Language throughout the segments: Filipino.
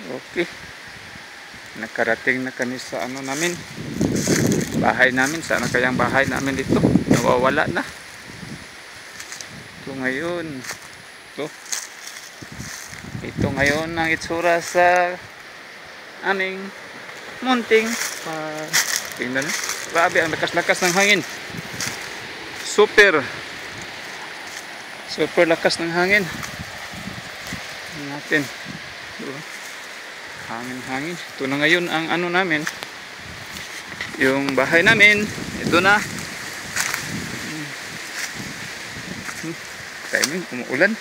Okay. Nakarating na kami sa ano namin. Bahay namin. Sana kayang bahay namin dito. Nawawala na. Ito ngayon. Ito ngayon ang itsura sa aming munting tingnan. Grabe ang lakas-lakas ng hangin. Super lakas ng hangin. Natin. Hangin. Ito na ngayon ang ano namin. Yung bahay namin. Ito na. Timing, umuulan.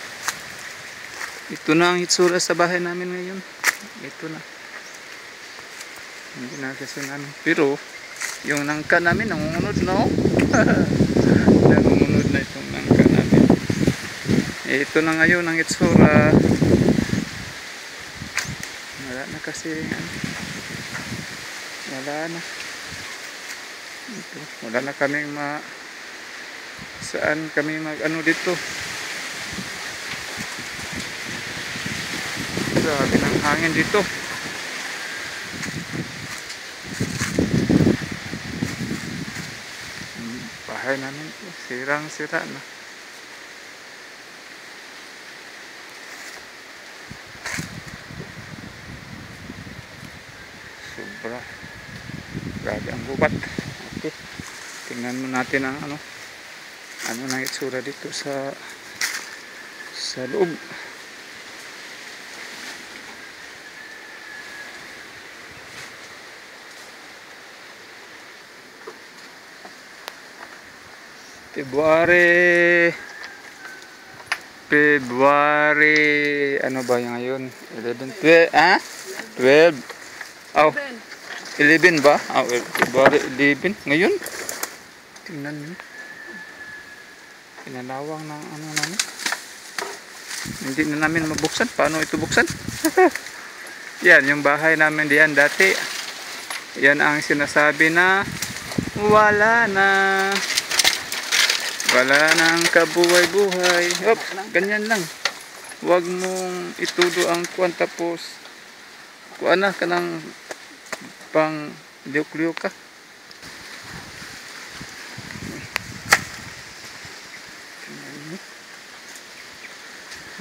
Ito na ang itsura sa bahay namin ngayon. Ito na. Hindi na kasi namin. Pero, yung nangka namin, nangungunod na oh. Nangungunod na itong nangka namin. Ito na ngayon ang itsura. Wala na kasi. Wala na. Ito. Wala na kaming saan kami mag-ano dito. Grabe ng hangin dito. Bahay namin sirang-sira na. Sobra. Grabe ang gubat. Okay. Tingnan mo natin ang ano nang itsura dito sa loob. February ano ba yung ngayon? 11, 12 oh 11 ba? February 11 ngayon. Tingnan niyo. Pinalawang ng ano namin. Hindi na namin mabuksan. Paano ito buksan? Yan yung bahay namin diyan dati. Yan ang sinasabi na wala nang kabuhay-buhay. Hop, ganyan lang. Huwag mong itudo ang kuwan tapos kuwan na ka ng pang liuk-liuk ka.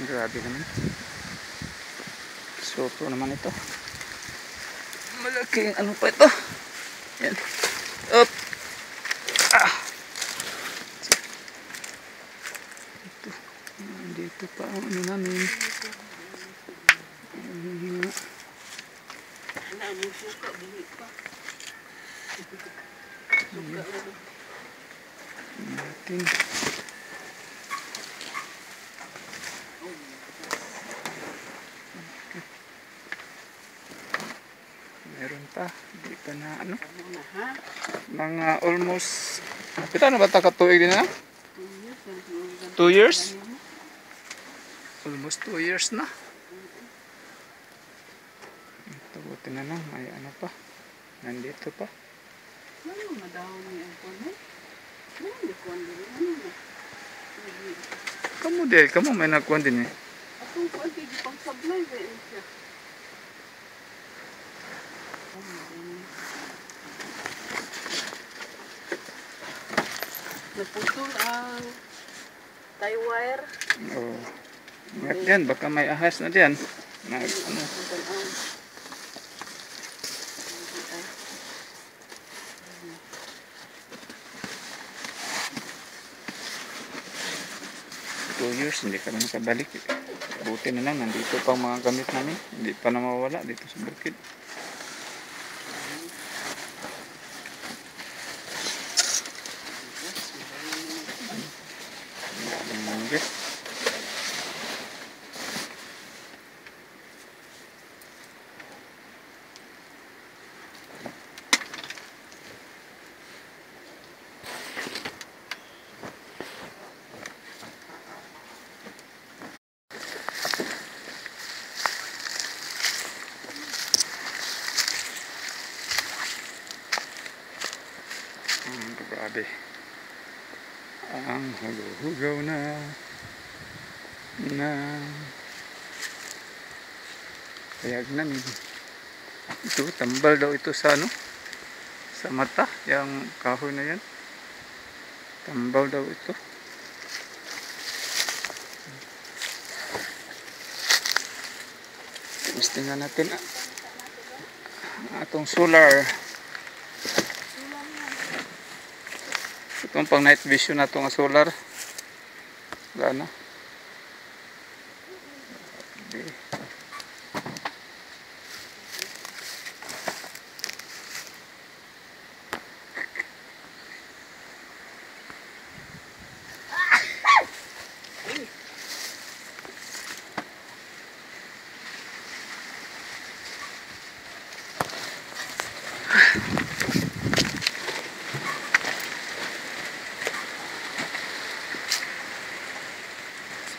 Grabe naman. Soto naman ito. Malaking ano pa ito. Yan. Up. Dito pa ang ano namin. Natin. Meron pa. Hindi pa na ano. Mga almost. Kita na ba takatuig din na? 2 years? Almost 2 years na. Ito, buti na lang. May ano pa. Nandito pa. Kamu may nagkuhan din eh. Atong kuwan kay gipang sablay ba siya. Naputol ang tie wire. Oh. Ingat yan, baka may ahas na dyan. Ano. 2 years hindi kami nakabalik. Buti na lang nandito pa mga gamit namin, hindi pa na mawala dito sa bukid. Grabe. Ang hugaw na payag namin. Ito, tambal daw ito sa ano, sa mata, yung kahoy na yan. Tambal daw ito. Tingnan natin atong solar. Itong pang night vision na itong solar. Gana. Okay.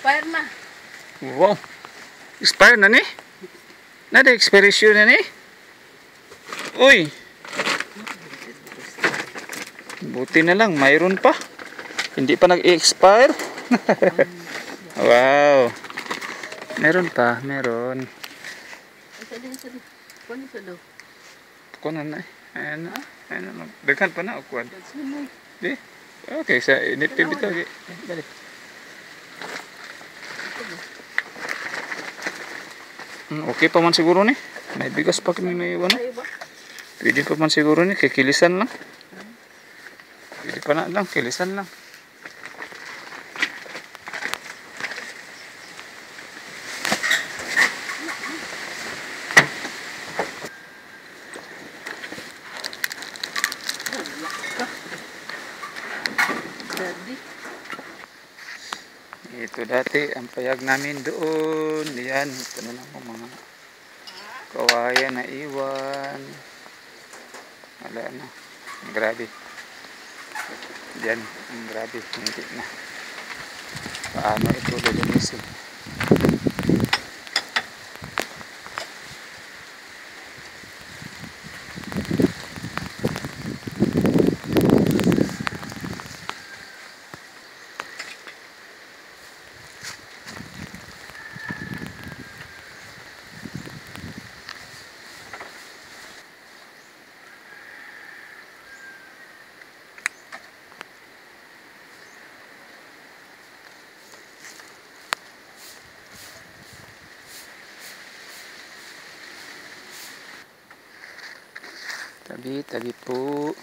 Expire na. Wow. Expire na ni? Nada expiration na ni? Uy. Buti na lang, mayroon pa. Hindi pa nag-expire. Wow. Meron pa, meron. Isa din. Kunin sa daw. Kunan na eh. Ayan na. Ayan na. Daghan pa na. Kuwan. Sino? Di? Okay, sa inipibit lagi. Dali. Okay pa man siguro ni. May bigas pa kami may iwan. Ay ba? Pwede pa man siguro ni. Kay kilisan lang. Pwede pa na lang. Kilisan lang. Daddy. Ito dati ang payag namin doon. Yan. Ito na lang mga kawayan na iwan. Wala na. Grabe. Yan. Grabe. Hindi na. Paano ito lulunisin? Tabi po.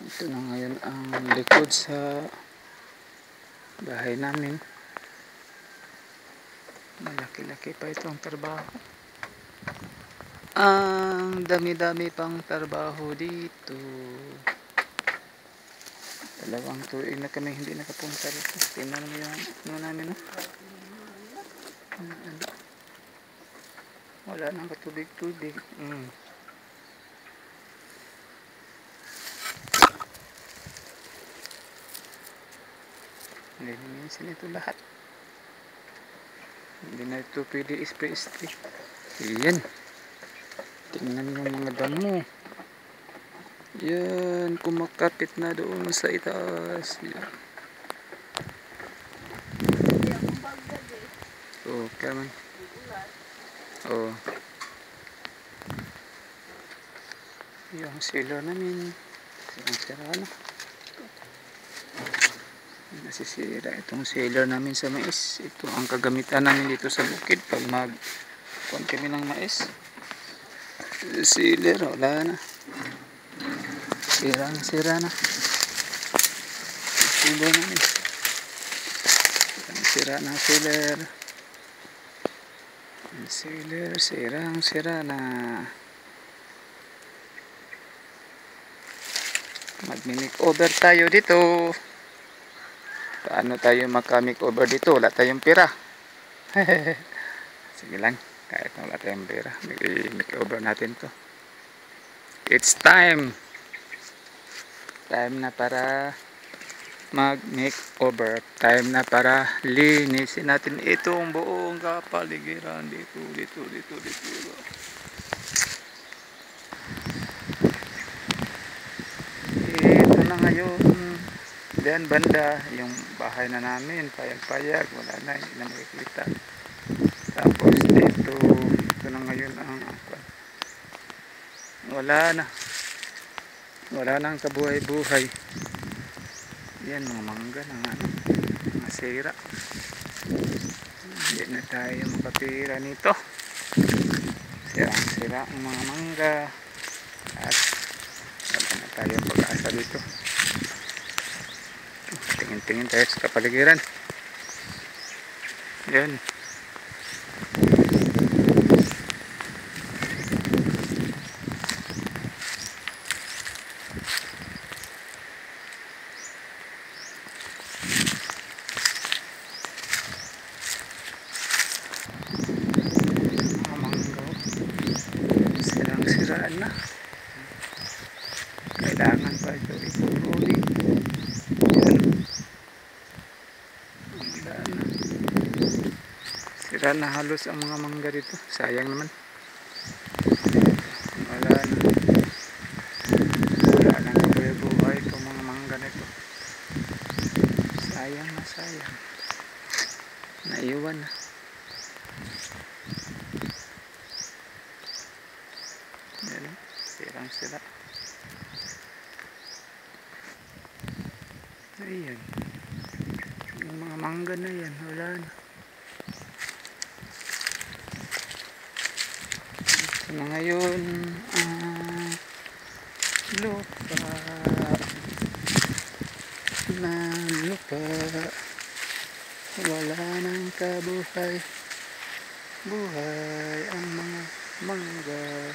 Ito na ngayon ang likod sa bahay namin. Malaki-laki pa itong trabaho. Ang dami-dami pang trabaho dito. Dalawang tuig na kami hindi nakapunta dito. Tingnan mo yung ano namin, no? Wala nang katubig-tubig. Linisin ito lahat. Hindi na ito pwede spray-spray. Yan. Tingnan mo mga damo. Yan. Kumakapit na doon sa itaas. Yan. Oh, kaman. Oh. Yung sealer namin. Ang sira na. Nasisira itong sealer namin sa mais. Ito ang kagamitan namin dito sa bukid pag mag-kuhan kami ng mais. Sealer, wala na. Sira na. Sealer namin. Sira na sealer. Sealer, sira na. Mag-make-over tayo dito. Paano tayo maka-make-over dito? Wala tayong pera. Sige lang. Kahit na wala tayong pera, make-over natin to. It's time. Time na para mag-make-over. Time na para linisin natin itong buong kapaligiran. Dito. Ito na ngayon. Diyan banda, yung bahay na namin, payag-payag, wala na, hindi na makikita. Tapos dito, ito na ngayon ang wala nang kabuhay-buhay. Yan mga mangga na ano, mga sira. Hindi na tayo makapira nito. Sira ang mga mangga at wala na tayo pag-asa dito. Tingin-tingin tayo sa kapaligiran. Yan. Siraan na. Kailangan pa ito ipupuli. Yan. Sira na halos ang mga mangga dito. Sayang naman. Wala nang buhay itong mga mangga nito. Sayang na sayang. Naiwan na. Yan, sirang sira. Ayan. Yung mga mangga na yan, wala na. Ito na ngayon lupa wala nang kabuhay ang mga mangga.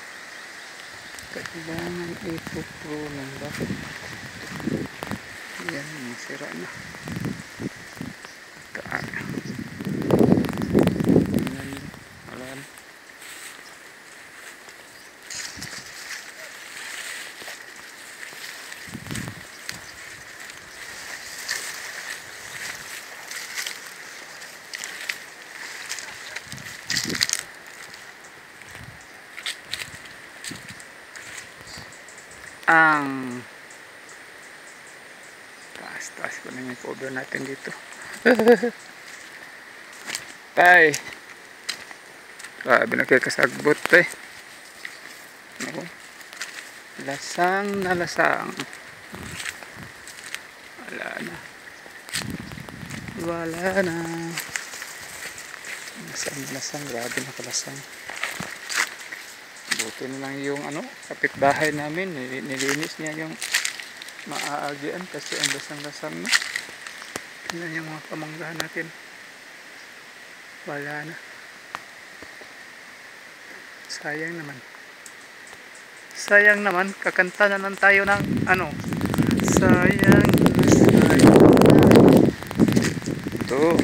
Kailangan ipupunan ba? Yan, masira na. Wala na. Ang taas ko na yung cover natin dito. Tay, grabe na kayo kasagbot tay. No? Lasang na lasang. Wala na. Lasang, grabe na kalasang. Buti na lang yung kapitbahay namin, nilinis niya yung maaagian kasi ang lasang-lasang na. Tingnan yung mga pamanggahan natin. Wala na. Sayang naman, kakanta na lang tayo ng sayang. Ito,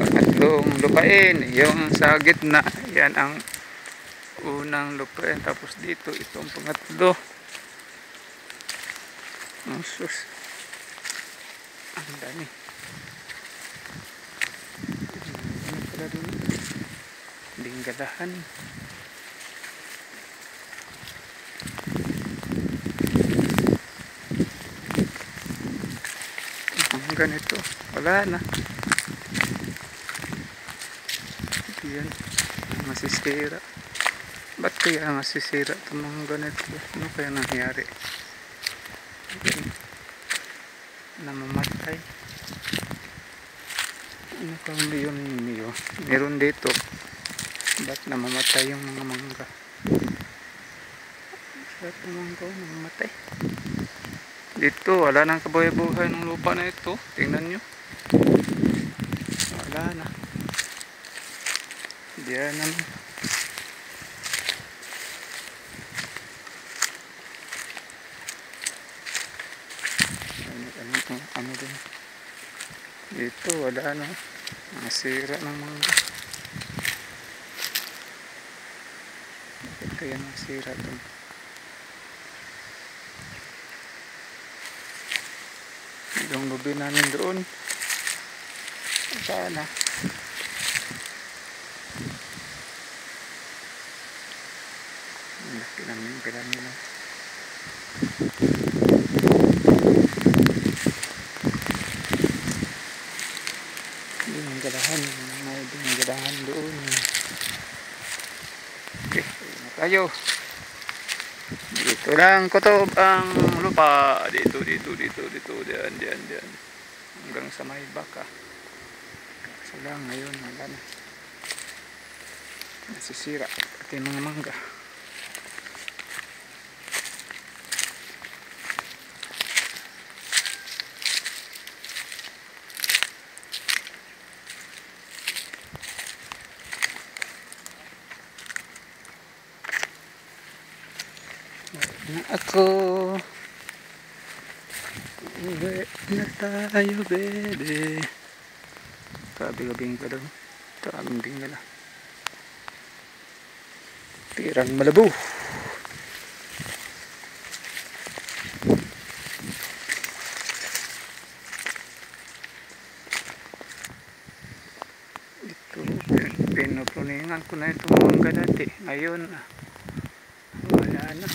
pangatlong lupain, yung sa gitna, yan ang unang lupain, tapos dito itong pangatlo. Sus, ang dami. Ano pala dun? Dinggalahan. Ang ganito, wala na. Yan, masisira. Ba't kaya masisira itong mga ganito? Ano kaya nangyari? Namamatay. Ano kang yun? Meron dito. Ba't namamatay yung mga mangga? Ba't yung mangga namamatay? Dito, wala nang kabuhay-buhay ng lupa na ito. Tingnan nyo. Wala na. Diyan naman. Ano din. Dito, wala na. Nasira ng mangga. Bakit kaya nasira ito? Yung lubi namin doon. Sana. Ang laki namin pila nila. Yung galahan. may dinggirahan doon. Okay, ayun na tayo. Dito lang kutob ang lupa. Dito. Diyan. Hanggang sa may baka. Kaso lang ngayon, wala na. Nasisira pati mga mangga. Na ako uwi na tayo, bebe. Gabi-gabing ka daw. Tambing ka na. Tirang Malabo. Ito, pinupruningan ko na itong mangga dati. Ngayon, wala na.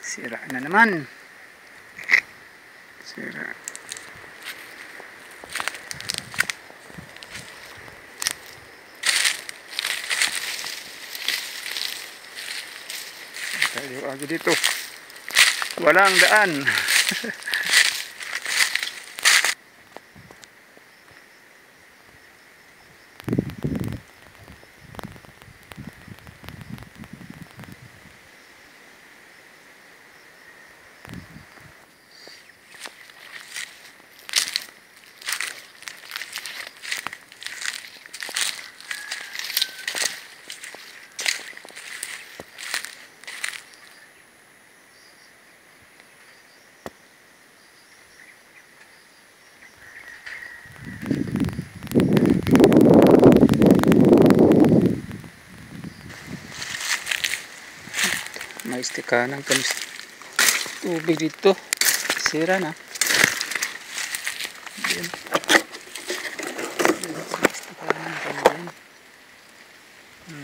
Sira na naman. Sira. Tayo agad dito. Walang daan. May istikanan kami tubig dito. Sira na. Diyan. May istikanan kami din.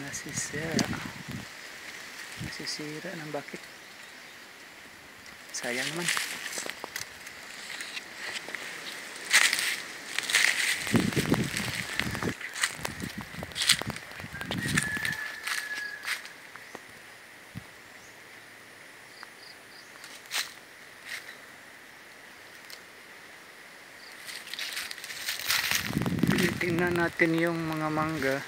Nasisira. Nasisira ng bakit? Sayang naman. Tingnan natin yung mga mangga.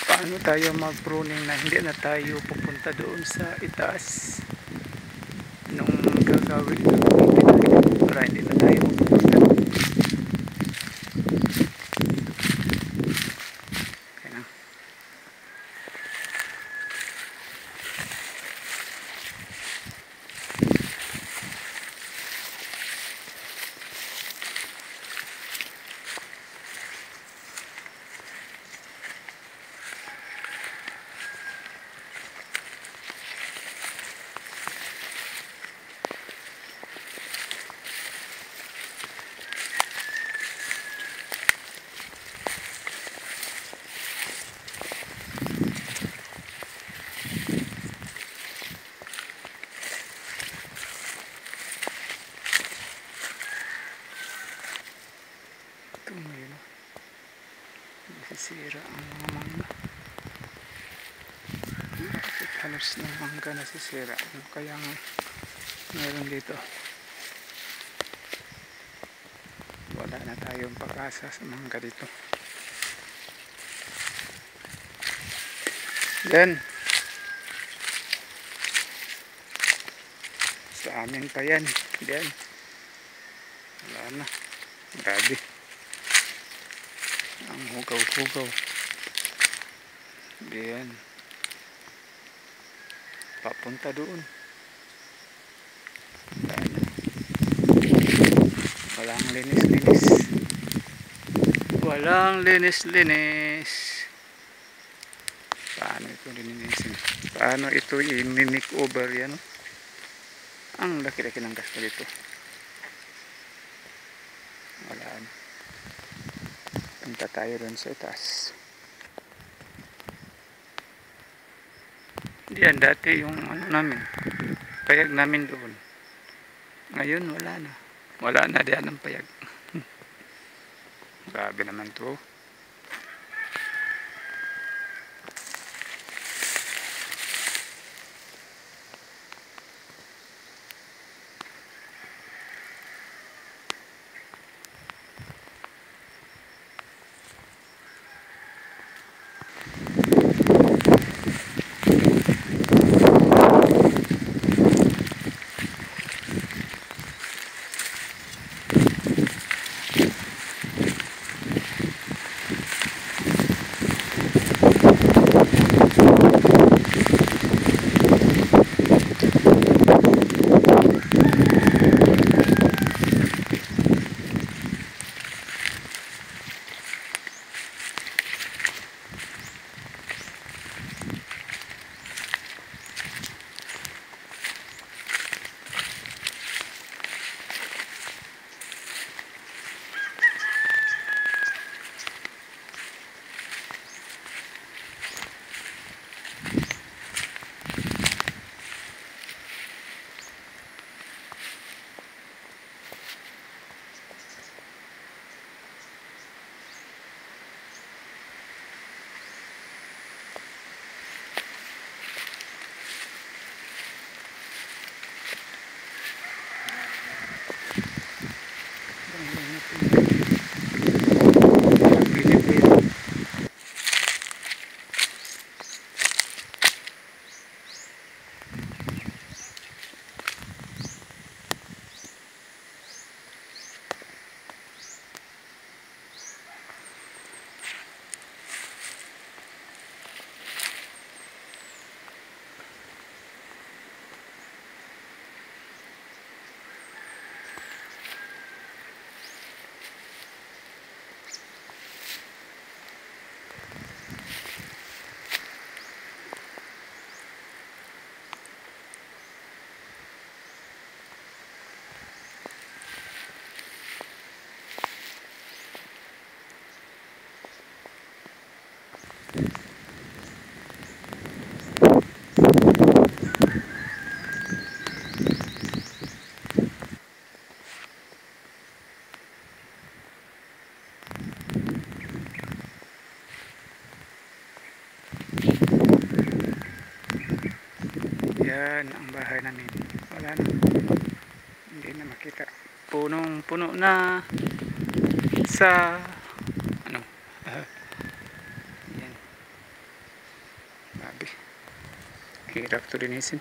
Paano tayo mag-pruning na hindi na tayo pupunta doon sa itaas nung gagawin para hindi na tayo pupunta. Okay na. Ito ngayon. Nasisira ang mga mangga. Bakit halos ng mangga nasisira? Ano kaya nga meron dito? Wala na tayong pag-asa sa mangga dito. Yan. Sa amin pa yan. Yan. Wala na. Grabe. Ang hugaw-hugaw. Yan. Papunta doon. Wala na. Walang linis-linis. Walang linis-linis. Paano ito linisin? Paano ito i-make over yan? Ang laki-laki ng gasto dito. Wala na. Punta tayo doon sa itaas. Diyan dati yung ano namin. Payag namin doon. Ngayon wala na. Wala na diyan ang payag. Grabe naman to. Yan ang bahay namin. Wala na. Hindi na makita. Punong puno na sa ano. Yan. Grabe. Hirap to linisin.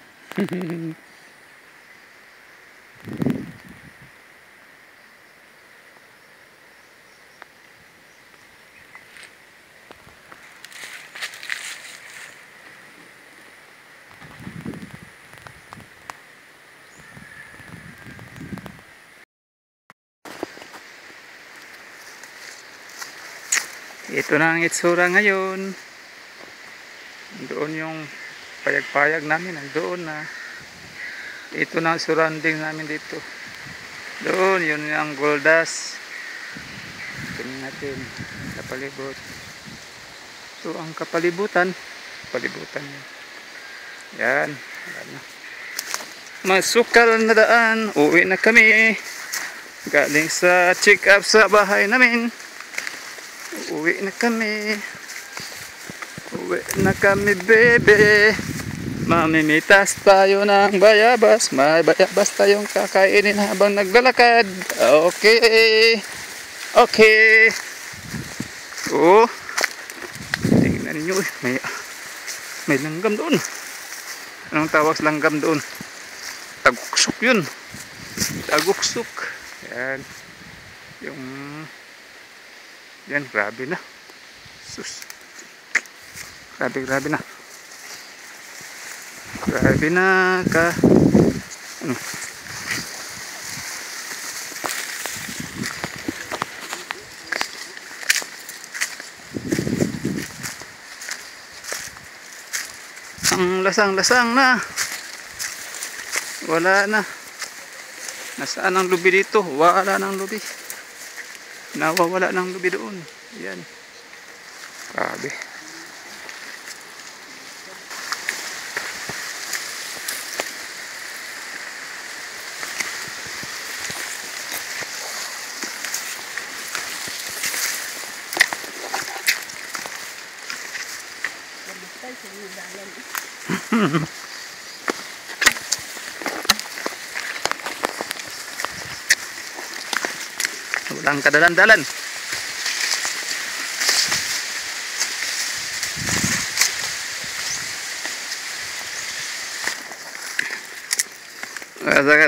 Ito na ang itsura ngayon. Doon yung payag-payag namin, nandoon na. Ito na ang surrounding namin dito. Doon, yun ang goldas. Tingnan natin, kapalibot. So, ang kapalibutan yun. Yan, wala na. Masukal na daan, uwi na kami. Galing sa check up sa bahay namin. Uwi na kami. Uwi na kami, bebe. Mamimitas tayo ng bayabas. May bayabas tayong kakainin habang naglalakad. Okay. Okay. Oh. Tingnan ninyo. May langgam doon. Anong tawag sa langgam doon? Taguksok yun. Taguksok. Yan. Yung yan, grabe na. Sus. Grabe na. Grabe na ka. Ano? Ang lasang-lasang na. Wala na. Nasaan ang lubi dito? Wala nang lubi. Nawawala ng lubi doon. Yan. Grabe. Walang kadalan-dalan.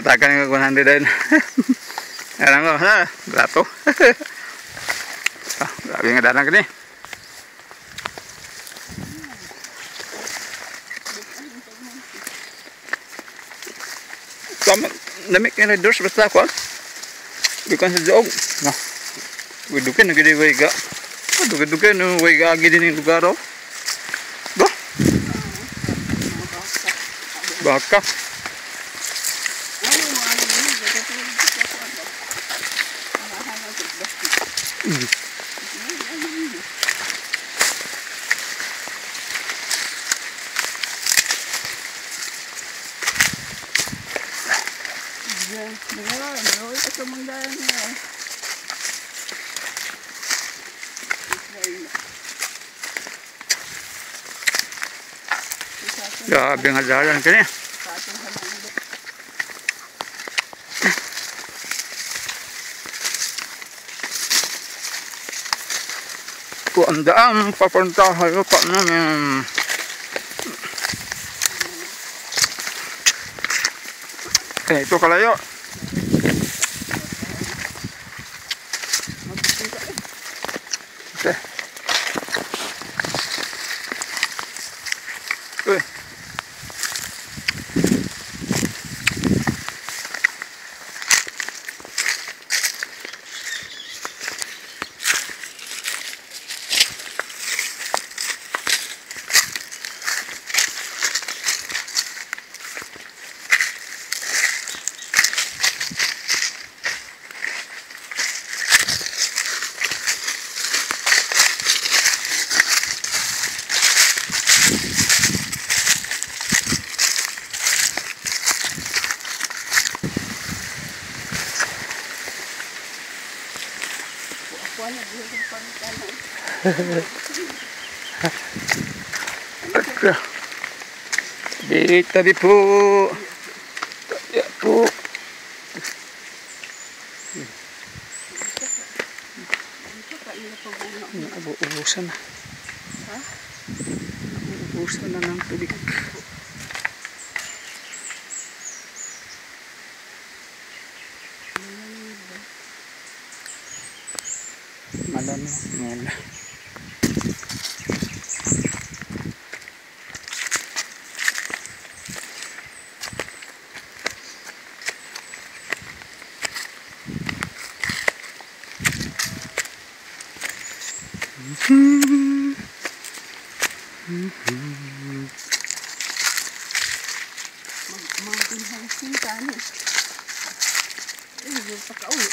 Takan ko 100 din. Alam ko, ha? Grato. Grabe nga dalang ka ni. Lamig yung red doors basta ako. Bukan sa joog. No. Dudukin na gini waiga. Dudukin na waiga agi din yung lugar. Ba? Baka. Grabe nga dalan ka niya. Kung ang daan papunta sa lupa namin. Ito kalayo. Okay. Uy. Tabi po. Ya po. Ubusan na. Ubusan na ng tubig. Malano. Mula. Mountain hiking ka ano. Yung pagka-uwi.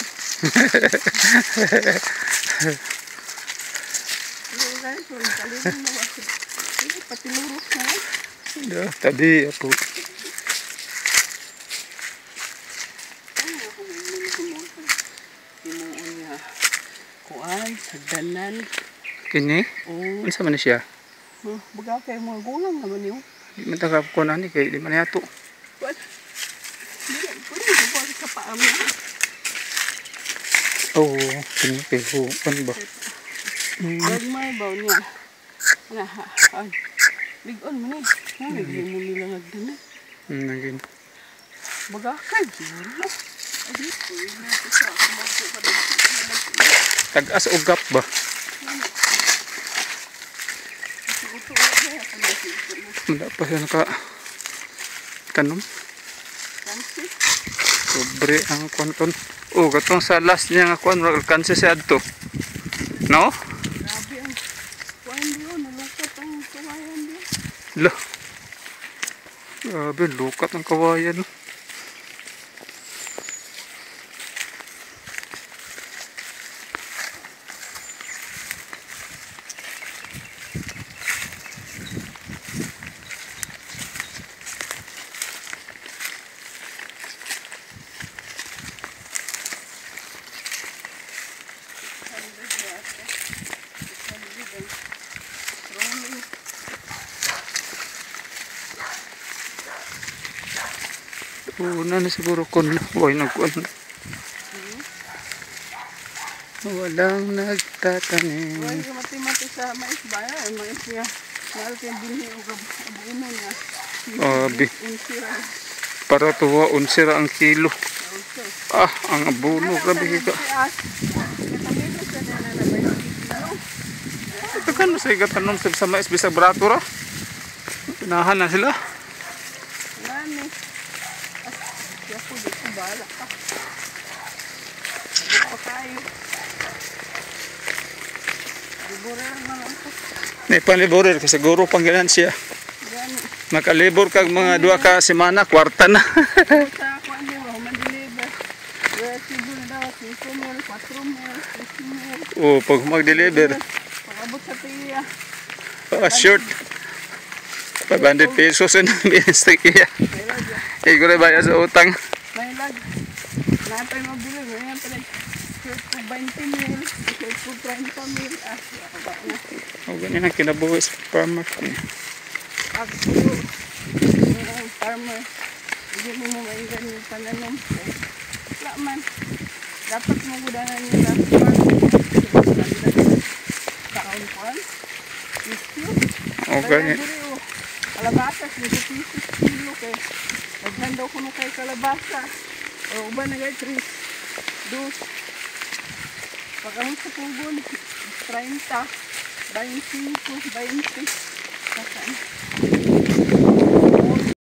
Patilurok na. Tadi ako. Tinuon niya. Kuan, sagdanan. Kini? Oo. Ano sa man siya? Baga kayo mga gulang naman yun. Di man taga ko na ni kay di man yato. What? Pwede ko sa paam na. Oh, kini kay ho kan ba? Gagmay ba niya? Bigon mo ni. Hindi mo nila nagdana. Nagin. Baga kayo. Tag-as o gap ba? Wala pa siya naka tanom. Sobre ang kwanton. Oh, gatong sa last niya nga kwan, alkanse siya adto. No? Grabe ang kwan yun, nalukat ang kawayan yun. Lah. Grabe, lukat ang kawayan. Una na siguro kun. Huwag nagkuhan. Walang nagtatanim. Huwag ka mati-mati sa mais ba? Ay, mais niya. Mahal kayo binhi o abuno niya. Unsira. Para tuwa unsira ang kilo. Also. Ah, ang abono. Grabe ka. Katamilos ka na na 20 kilo. Ito ka na sa igatanom sa mais bisag barato ra. Pinahan na sila. Nani. Kaya po dito bala ka. Sabi pa kayo. Liburer na lang po. May panliburer kasi siguro panggilan siya. Gani. Makalibor kag mga 2 ka semana, kwarta na. Sa ako hindi mo, man-deliver. Resibo na daw, 5 mil, 4 mil, 6 mil. O, pag mag-deliver, Pag-abot sa tiya. short. 500 pesos na binistik iya. May lag. Igure bayad sa utang. May lag. Napay mabili. Ngayon pa shirt ko 20 mil. Shirt ko 30 mil. Ah, ba na. O, ganyan ang kinabuhi sa farmer. Pag farmer, hindi mo maingan yung pananom. Wala man. Dapat mo gudanan nila taon ko. Issue. O, ganyan. Kalabasa, 20 kilo kay. Naghanda ko na kay kalabasa. O, uba na kay 3. 2. Pagkamot sa pugon, 30, 25, 20. Kasaan?